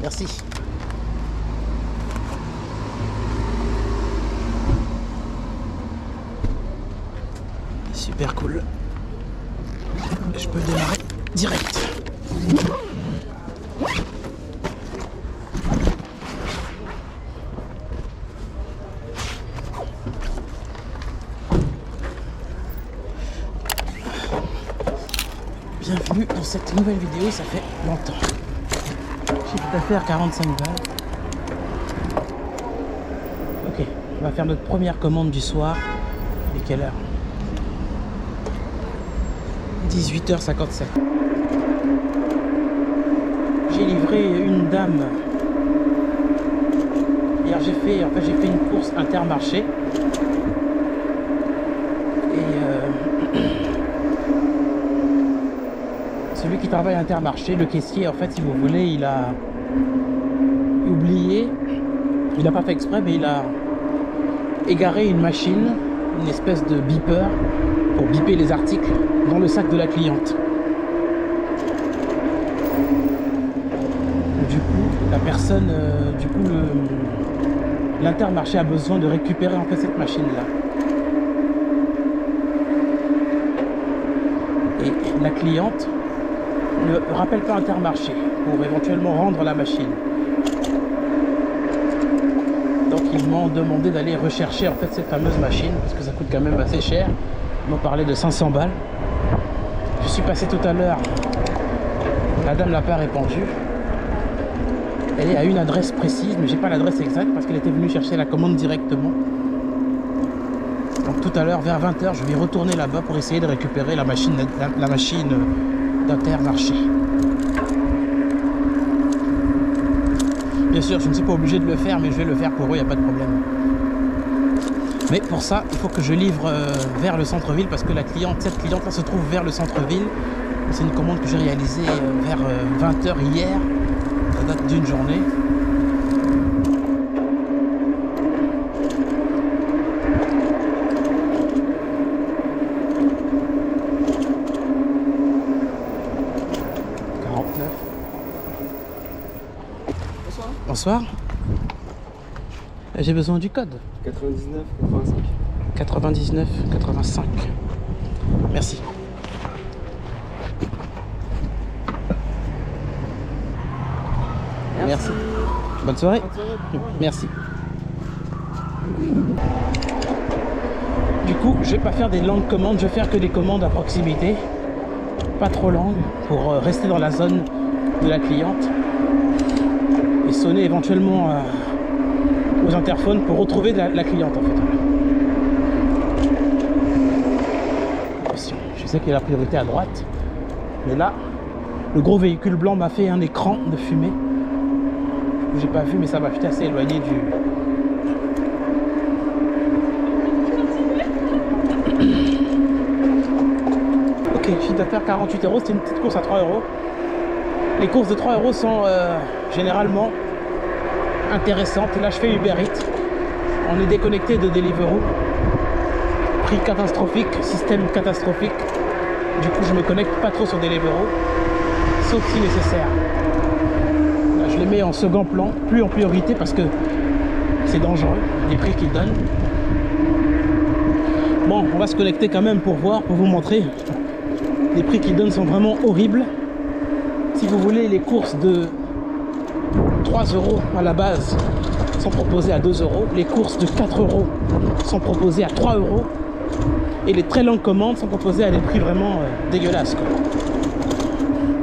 Merci. Super cool. Je peux démarrer direct. Bienvenue dans cette nouvelle vidéo, ça fait longtemps. Chiffre d'affaires 45 balles. Ok, on va faire notre première commande du soir. Il est quelle heure? 18h57. J'ai livré une dame. Hier j'ai fait une course Intermarché. Et celui qui travaille à Intermarché, le caissier, en fait, si vous voulez, il a oublié, il n'a pas fait exprès, mais il a égaré une machine, une espèce de beeper pour biper les articles dans le sac de la cliente. Du coup, la personne, l'Intermarché a besoin de récupérer en fait cette machine-là. Et la cliente ne rappelle pas Intermarché pour éventuellement rendre la machine. Donc ils m'ont demandé d'aller rechercher en fait cette fameuse machine parce que ça coûte quand même assez cher. Ils m'ont parlé de 500 balles. Je suis passé tout à l'heure. La dame n'a pas répondu. Elle est à une adresse précise, mais j'ai pas l'adresse exacte parce qu'elle était venue chercher la commande directement. Donc tout à l'heure, vers 20h, je vais retourner là-bas pour essayer de récupérer la machine d'Intermarché. Bien sûr, je ne suis pas obligé de le faire, mais je vais le faire pour eux, il n'y a pas de problème. Mais pour ça, il faut que je livre vers le centre-ville parce que cette cliente-là se trouve vers le centre-ville. C'est une commande que j'ai réalisée vers 20h hier. Ça date d'une journée. Bonsoir. J'ai besoin du code. 99 85. Merci. Merci. Bonne soirée. Merci. Du coup, je vais pas faire des longues commandes, je vais faire que des commandes à proximité. Pas trop longues pour rester dans la zone de la cliente. Et sonner éventuellement aux interphones pour retrouver la cliente en fait. Attention, je sais qu'il y a la priorité à droite, mais là, le gros véhicule blanc m'a fait un écran de fumée. J'ai pas vu, mais ça va, j'étais assez éloigné du... Ok, chiffre d'affaires 48 €, c'était une petite course à 3 €. Les courses de 3 € sont généralement intéressantes. Là, je fais Uber Eats. On est déconnecté de Deliveroo. Prix catastrophique, système catastrophique. Du coup, je me connecte pas trop sur Deliveroo, sauf si nécessaire. Là, je les mets en second plan, plus en priorité parce que c'est dangereux, les prix qu'ils donnent. Bon, on va se connecter quand même pour voir, pour vous montrer. Les prix qu'ils donnent sont vraiment horribles. Si vous voulez, les courses de 3 € à la base sont proposées à 2 €. Les courses de 4 € sont proposées à 3 €. Et les très longues commandes sont proposées à des prix vraiment dégueulasses, quoi.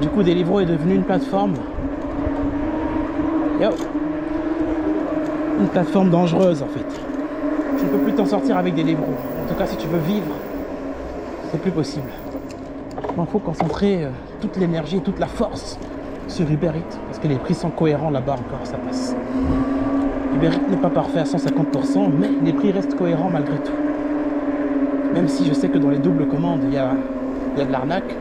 Du coup, Deliveroo est devenu une plateforme. Yo. Une plateforme dangereuse, en fait. Tu ne peux plus t'en sortir avec Deliveroo. En tout cas, si tu veux vivre, c'est plus possible. Il faut concentrer toute l'énergie et toute la force sur Uber Eats parce que les prix sont cohérents là-bas encore, ça passe. Uber Eats n'est pas parfait à 150%, mais les prix restent cohérents malgré tout. Même si je sais que dans les doubles commandes, il y a de l'arnaque.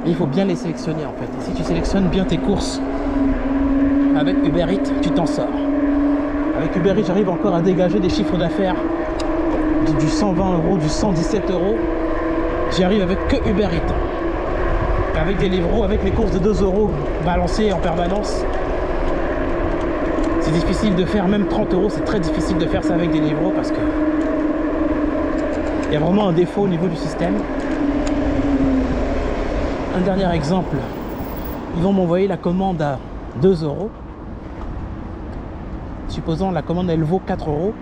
il faut bien les sélectionner en fait. Et si tu sélectionnes bien tes courses avec Uber Eats, tu t'en sors. Avec Uber Eats, j'arrive encore à dégager des chiffres d'affaires du 120 euros, du 117 euros. J'y arrive avec que Uber Eats. Avec Deliveroo, avec les courses de 2 euros balancées en permanence, c'est difficile de faire, même 30 euros, c'est très difficile de faire ça avec Deliveroo parce que il y a vraiment un défaut au niveau du système. Un dernier exemple, ils vont m'envoyer la commande à 2 euros. Supposons la commande elle vaut 4 euros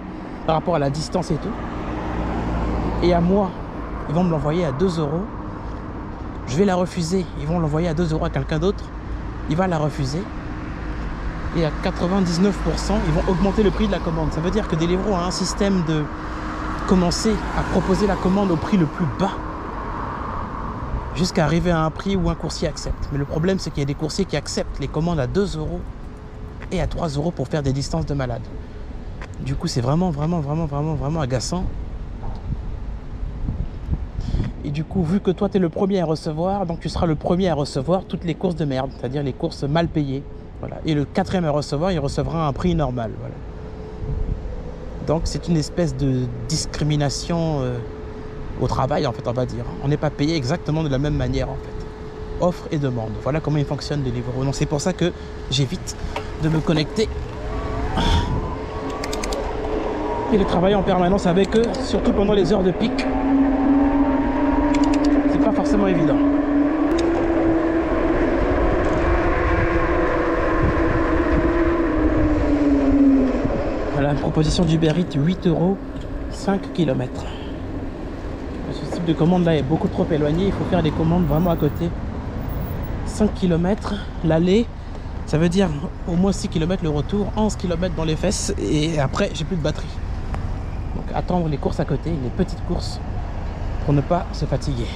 par rapport à la distance et tout. Et à moi, ils vont me l'envoyer à 2 euros. Je vais la refuser. Ils vont l'envoyer à 2 euros à quelqu'un d'autre. Il va la refuser. Et à 99%, ils vont augmenter le prix de la commande. Ça veut dire que Deliveroo a un système de commencer à proposer la commande au prix le plus bas jusqu'à arriver à un prix où un coursier accepte. Mais le problème, c'est qu'il y a des coursiers qui acceptent les commandes à 2 euros et à 3 euros pour faire des distances de malade. Du coup, c'est vraiment agaçant. Et du coup, vu que toi, tu es le premier à recevoir, donc tu seras le premier à recevoir toutes les courses de merde, c'est-à-dire les courses mal payées. Voilà. Et le quatrième à recevoir, il recevra un prix normal. Voilà. Donc, c'est une espèce de discrimination au travail, en fait, on va dire. On n'est pas payé exactement de la même manière, en fait. Offre et demande. Voilà comment il fonctionne Deliveroo. Donc, c'est pour ça que j'évite de me connecter et de travailler en permanence avec eux, surtout pendant les heures de pic. C'est pas forcément évident. Voilà, une proposition d'Uber Eats, 8 euros, 5 km. Ce type de commande là est beaucoup trop éloigné, il faut faire des commandes vraiment à côté. 5 km, l'aller, ça veut dire au moins 6 km le retour, 11 km dans les fesses et après j'ai plus de batterie. Donc attendre les courses à côté, les petites courses pour ne pas se fatiguer.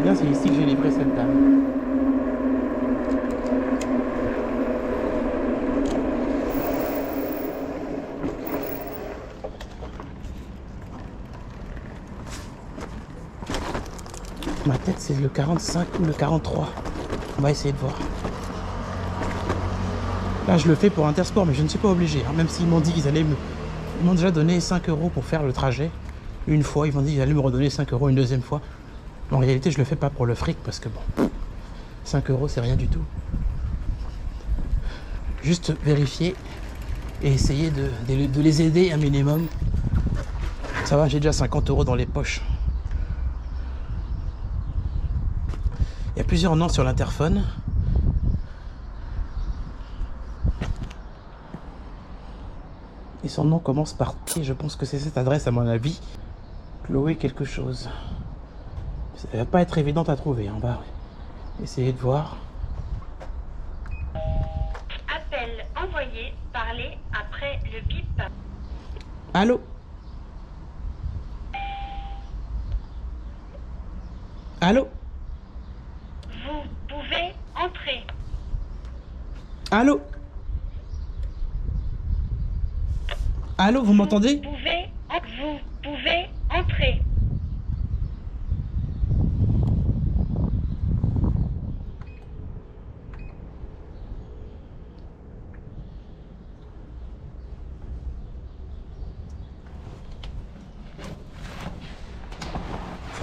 Bien, c'est ici que j'ai livré cette dame. Ma tête, c'est le 45 ou le 43. On va essayer de voir. Là, je le fais pour Intersport, mais je ne suis pas obligé. Hein, même s'ils m'ont dit qu'ils allaient me... Ils m'ont déjà donné 5 euros pour faire le trajet. Une fois, ils m'ont dit qu'ils allaient me redonner 5 euros une deuxième fois. En réalité, je le fais pas pour le fric parce que bon, 5 euros, c'est rien du tout. Juste vérifier et essayer de les aider un minimum. Ça va, j'ai déjà 50 euros dans les poches. Il y a plusieurs noms sur l'interphone. Et son nom commence par T. Je pense que c'est cette adresse à mon avis. Chloé quelque chose. Ça va pas être évident à trouver. On va essayer de voir. Appel envoyé, parlez après le bip. Allô? Allô? Vous pouvez entrer. Allô? Allô, vous m'entendez? Vous pouvez entrer.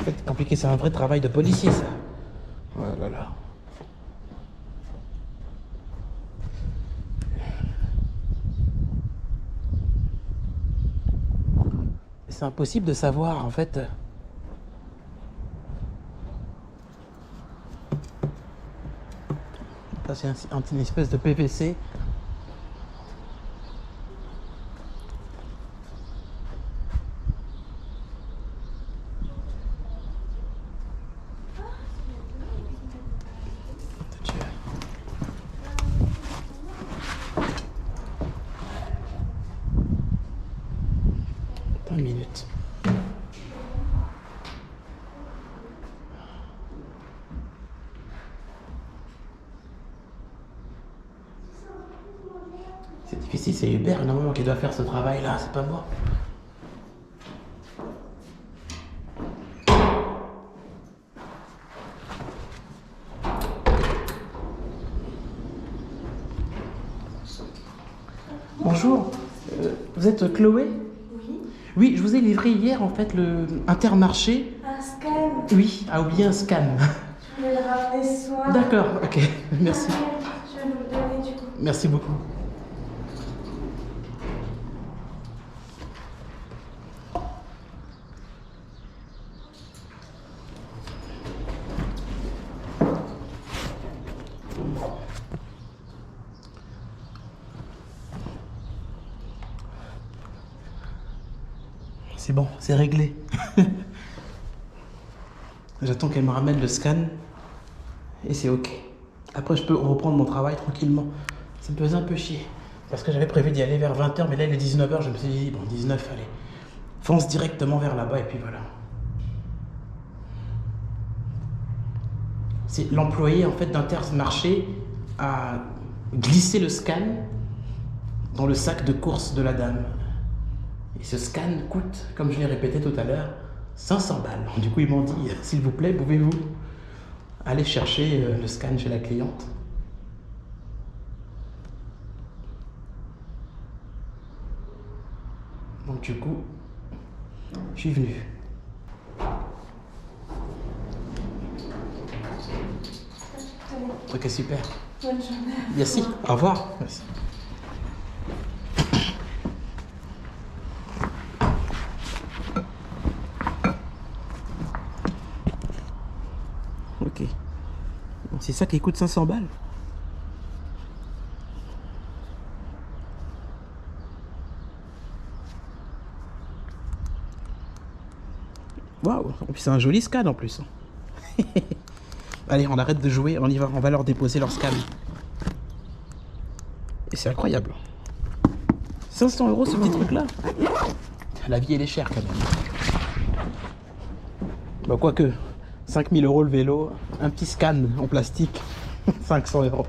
C'est compliqué, c'est un vrai travail de policier, ça. Oh là là. C'est impossible de savoir, en fait. Ça, c'est une espèce de PVC. C'est Hubert normalement qui doit faire ce travail-là, c'est pas moi. Bonjour, vous êtes Chloé? Oui. Oui, je vous ai livré hier en fait le Intermarché. Un scan. Oui, a oublié un scan. Je voulais le ramener ce soir. D'accord, ok, merci. Je vais vous le donner du coup. Merci beaucoup. C'est bon, c'est réglé. J'attends qu'elle me ramène le scan et c'est ok. Après, je peux reprendre mon travail tranquillement. Ça me faisait un peu chier parce que j'avais prévu d'y aller vers 20h, mais là il est 19h. Je me suis dit, bon, 19, allez, fonce directement vers là-bas et puis voilà. C'est l'employé en fait d'Intermarché a glissé le scan dans le sac de course de la dame. Et ce scan coûte, comme je l'ai répété tout à l'heure, 500 balles. Du coup, ils m'ont dit, s'il vous plaît, pouvez-vous aller chercher le scan chez la cliente? Donc du coup, je suis venu. Ok, super. Bonne journée. Merci. Au revoir. Merci. Ok. Donc c'est ça qui coûte 500 balles. Waouh. Et puis c'est un joli scan en plus. Allez, on arrête de jouer, on y va, on va leur déposer leur scan. Et c'est incroyable. 500 € ce petit truc là. La vie elle est chère quand même. Bah quoique, 5000 € le vélo, un petit scan en plastique, 500 €.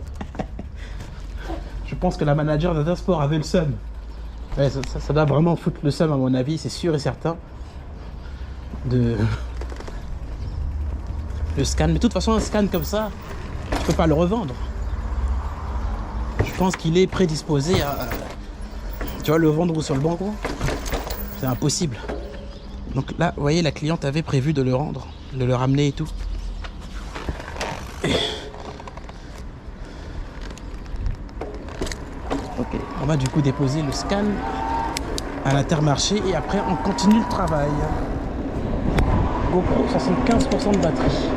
Je pense que la manager d'Intersport avait le seum. Ouais, ça doit vraiment foutre le seum à mon avis, c'est sûr et certain. Le scan, mais de toute façon un scan comme ça, je peux pas le revendre. Je pense qu'il est prédisposé à, tu vois, le vendre sur le bon coin. C'est impossible. Donc là, vous voyez, la cliente avait prévu de le rendre, de le ramener et tout. Ok, on va du coup déposer le scan à l'Intermarché et après on continue le travail. GoPro 75% de batterie.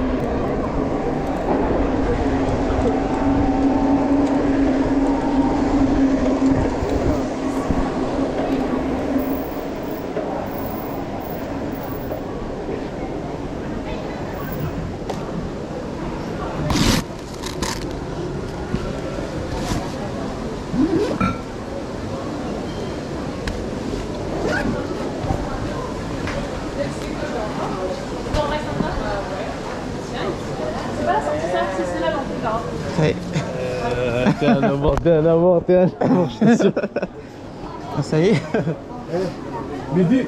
T'es un amour, je suis sûr. Ah, ça y est. Bébé.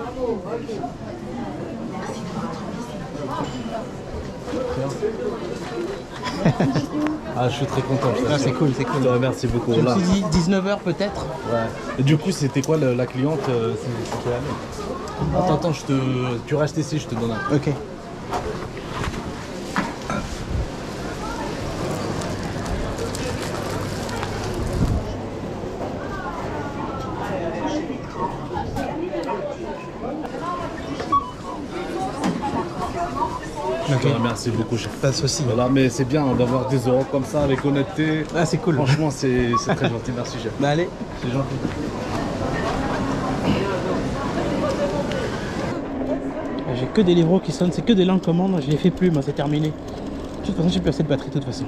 Ah, je suis très content. Ah, c'est cool, c'est cool. Je te remercie beaucoup. Je me Là. suis dit 19h peut-être. Ouais. Et du coup, c'était quoi la cliente? C'est quelle année? Attends, tu restes ici, je te donne un. Ok. Je te remercie beaucoup, chef. Pas de soucis. Voilà, mais c'est bien d'avoir des euros comme ça avec honnêteté. Ah, c'est cool. Franchement, c'est très gentil. Merci, chef. Bah allez. C'est gentil. J'ai que des livreaux qui sonnent, c'est que des langues commandes, je les fais plus, moi c'est terminé. De toute façon, j'ai plus assez de batterie de toute façon.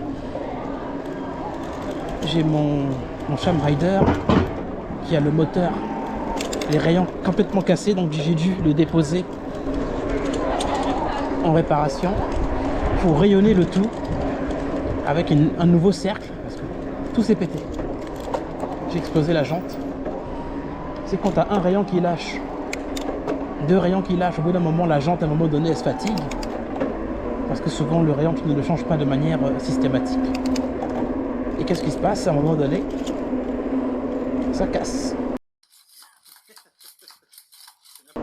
J'ai mon Sham Rider qui a le moteur, les rayons complètement cassés, donc j'ai dû le déposer en réparation pour rayonner le tout avec un nouveau cercle parce que tout s'est pété. J'ai explosé la jante. c'est quand tu as un rayon qui lâche, deux rayons qui lâchent, au bout d'un moment, la jante, à un moment donné, elle se fatigue. Parce que souvent, le rayon, tu ne le changes pas de manière systématique. Et qu'est-ce qui se passe à un moment donné? Ça casse.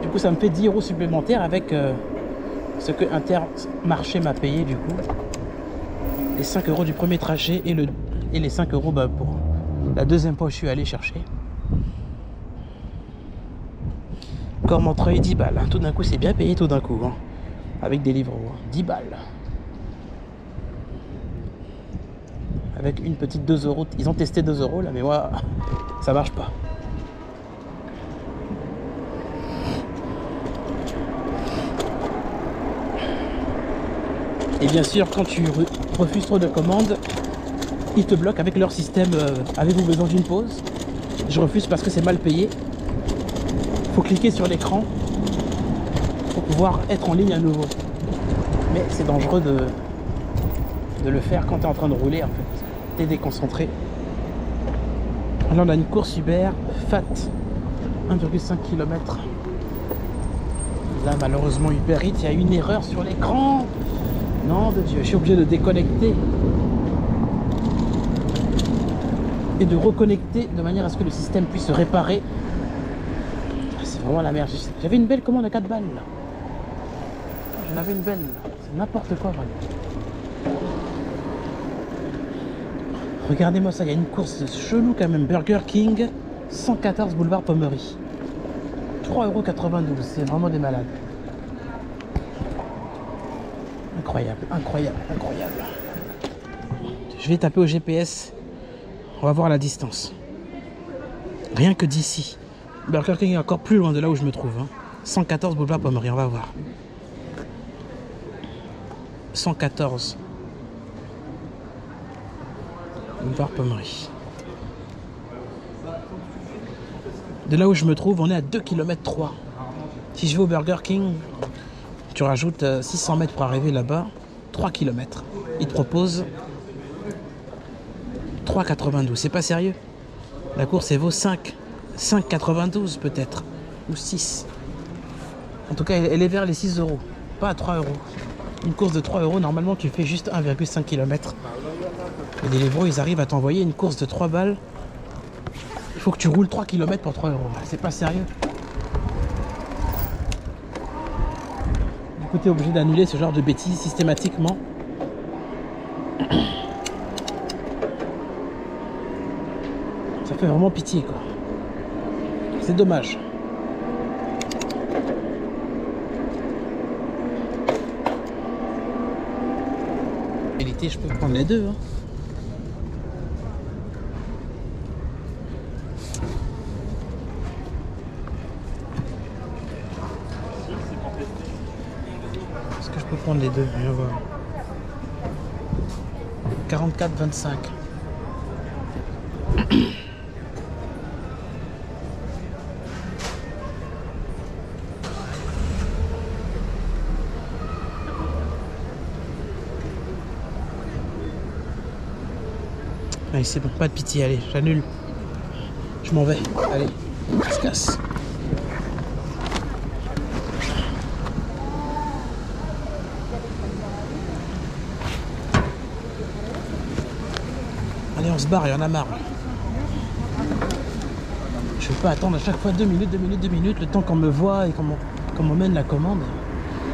Du coup, ça me fait 10 € supplémentaires avec ce que Intermarché m'a payé du coup. Les 5 € du premier trajet et les 5 € pour la deuxième fois où je suis allé chercher. Cormontreuil, 10 balles. Tout d'un coup, c'est bien payé tout d'un coup. Hein. Avec des livres, 10 balles. Avec une petite 2 €. Ils ont testé 2 € là, mais moi, ça marche pas. Et bien sûr, quand tu refuses trop de commandes, ils te bloquent avec leur système. Avez-vous besoin d'une pause? Je refuse parce que c'est mal payé. Faut cliquer sur l'écran pour pouvoir être en ligne à nouveau. Mais c'est dangereux de le faire quand tu es en train de rouler en fait. Tu es déconcentré. Là on a une course Uber FAT 1,5 km. Là malheureusement Uber Eats, il y a une erreur sur l'écran. Non de Dieu, je suis obligé de déconnecter et de reconnecter de manière à ce que le système puisse se réparer. C'est vraiment la merde. J'avais une belle commande à 4 balles là. J'en avais une belle. C'est n'importe quoi vraiment. Regardez-moi ça, il y a une course chelou quand même. Burger King, 114 boulevard Pommery. 3,92 €, c'est vraiment des malades. Incroyable, incroyable, incroyable. Je vais taper au GPS. On va voir la distance. Rien que d'ici. Burger King est encore plus loin de là où je me trouve. 114 boulevard Pommery, on va voir. 114 boulevard Pommery. De là où je me trouve, on est à 2,3 km. Si je vais au Burger King, tu rajoutes 600 mètres pour arriver là-bas, 3 km. Ils te proposent 3,92. C'est pas sérieux. La course, elle vaut 5,92 peut-être. Ou 6. En tout cas, elle est vers les 6 €. Pas à 3 €. Une course de 3 €, normalement, tu fais juste 1,5 km. Et Deliveroo, ils arrivent à t'envoyer une course de 3 balles. Il faut que tu roules 3 km pour 3 €. C'est pas sérieux. Du coup, tu es obligé d'annuler ce genre de bêtises systématiquement. Ça fait vraiment pitié, quoi. C'est dommage. En réalité, je peux prendre les deux. Hein. Est-ce que je peux prendre les deux? Viens voir. 44,25. Allez, c'est bon, pas de pitié, allez, j'annule. Je m'en vais, allez, on se casse. Allez, on se barre, il y en a marre. Je vais pas attendre à chaque fois 2 minutes, le temps qu'on me voit et qu'on m'emmène la commande.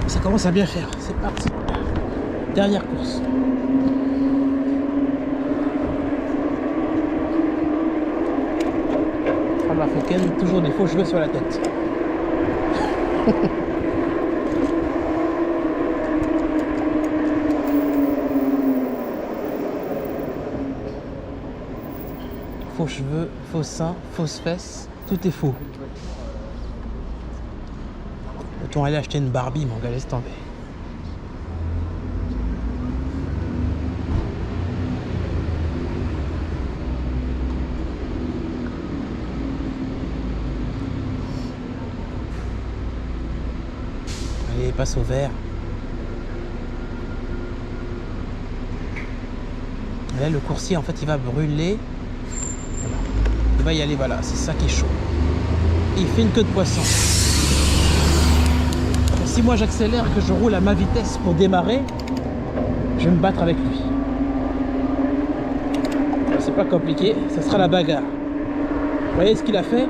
Ça commence à bien faire, c'est parti. Dernière course. Femme africaine, toujours des faux cheveux sur la tête. Faux cheveux, faux seins, fausses fesses, tout est faux. Peut-on aller acheter une Barbie, mon gars, laisse tomber. Allez, passe au vert. Et là, le coursier, en fait, il va brûler. Il va y aller, voilà, c'est ça qui est chaud. et il fait une queue de poisson. Et si moi j'accélère et que je roule à ma vitesse pour démarrer, je vais me battre avec lui. C'est pas compliqué, ça sera la bagarre. Vous voyez ce qu'il a fait?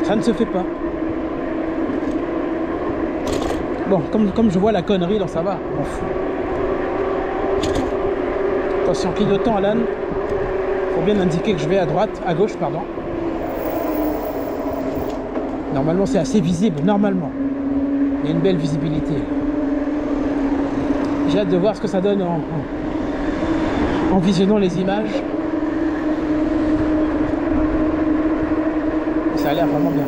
Ça ne se fait pas. Bon, comme je vois la connerie, donc ça va, on m'en fout. Attention, clignotant Alan. Faut bien indiquer que je vais à droite, à gauche, pardon. Normalement, c'est assez visible, normalement. Il y a une belle visibilité. J'ai hâte de voir ce que ça donne en visionnant les images. Ça a l'air vraiment bien.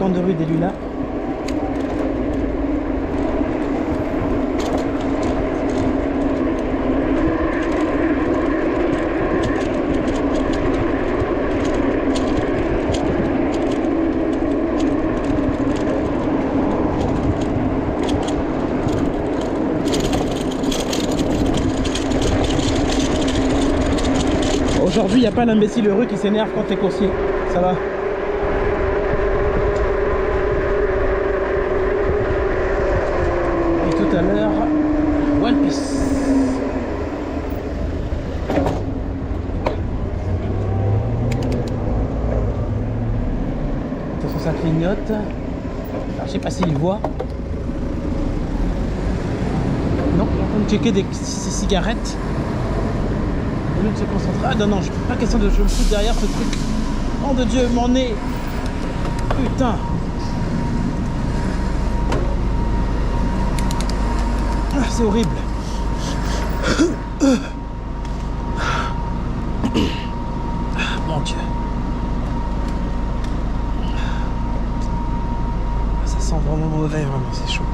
De rue des Lunas. Aujourd'hui, il n'y a pas l'imbécile heureux qui s'énerve quand t'es coursier. Ça va. Tout à l'heure, One Piece. Attention, ça clignote. Alors, je sais pas s'il voit. Non, il est en train de checker des cigarettes. Au lieu de se concentrer. Ah non, non, pas question de je me fous derrière ce truc. Oh de Dieu, mon nez. Putain. C'est horrible. Mon Dieu. Ça sent vraiment mauvais, vraiment, c'est chaud.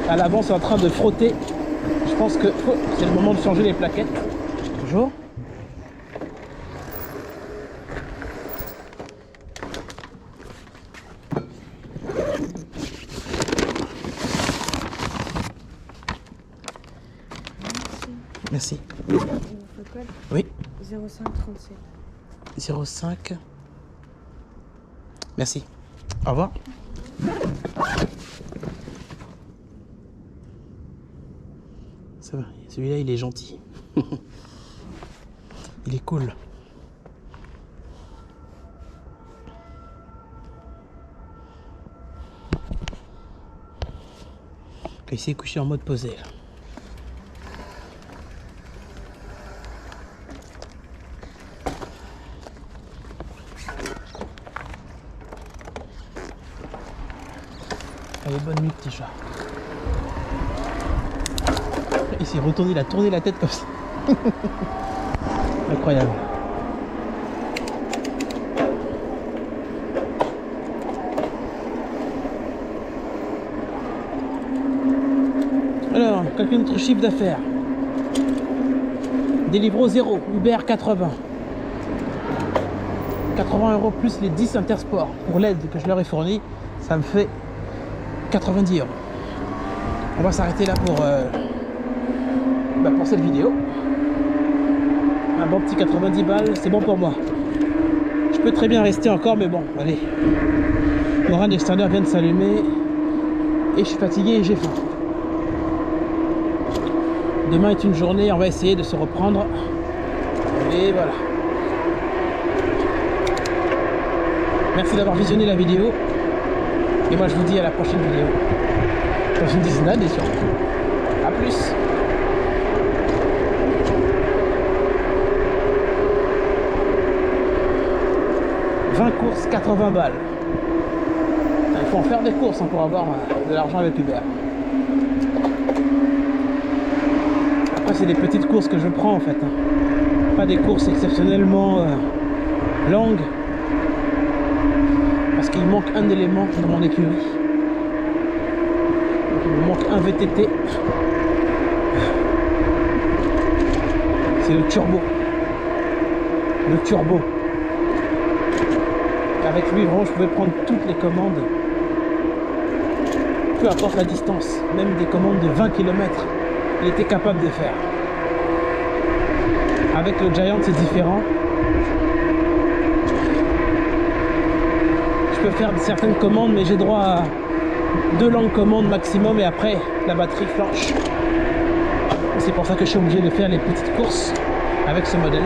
À l'avant, c'est en train de frotter. Je pense que c'est le moment de changer les plaquettes. Toujours. Merci. Oui. 0537. 05. Merci. Au revoir. Ça va, celui-là il est gentil. Il est cool. Il s'est couché en mode posé. Là. Allez, bonne nuit petit chat. Il s'est retourné, il a tourné la tête comme ça. Incroyable. Alors, calcule notre chiffre d'affaires. Deliveroo 0, Uber 80. 80 € plus les 10 Intersport pour l'aide que je leur ai fournie, ça me fait 90 €. On va s'arrêter là pour cette vidéo. Un bon petit 90 balles, c'est bon pour moi. Je peux très bien rester encore, mais bon, allez. Mon range extérieur vient de s'allumer et je suis fatigué et j'ai faim. Demain est une journée, on va essayer de se reprendre. Et voilà. Merci d'avoir visionné la vidéo. Et moi je vous dis à la prochaine vidéo. Prochaine disnade et surtout. A plus. « 20 courses, 80 balles. » Il faut en faire des courses pour avoir de l'argent avec Uber. Après, c'est des petites courses que je prends en fait. Pas des courses exceptionnellement longues. Parce qu'il manque un élément dans mon écurie. Il me manque un VTT. C'est le turbo. Le turbo. Avec lui, vraiment, je pouvais prendre toutes les commandes. Peu importe la distance. Même des commandes de 20 km. Il était capable de faire. Avec le Giant, c'est différent. Je peux faire certaines commandes, mais j'ai droit à 2 longues commandes maximum et après, la batterie flanche. C'est pour ça que je suis obligé de faire les petites courses avec ce modèle.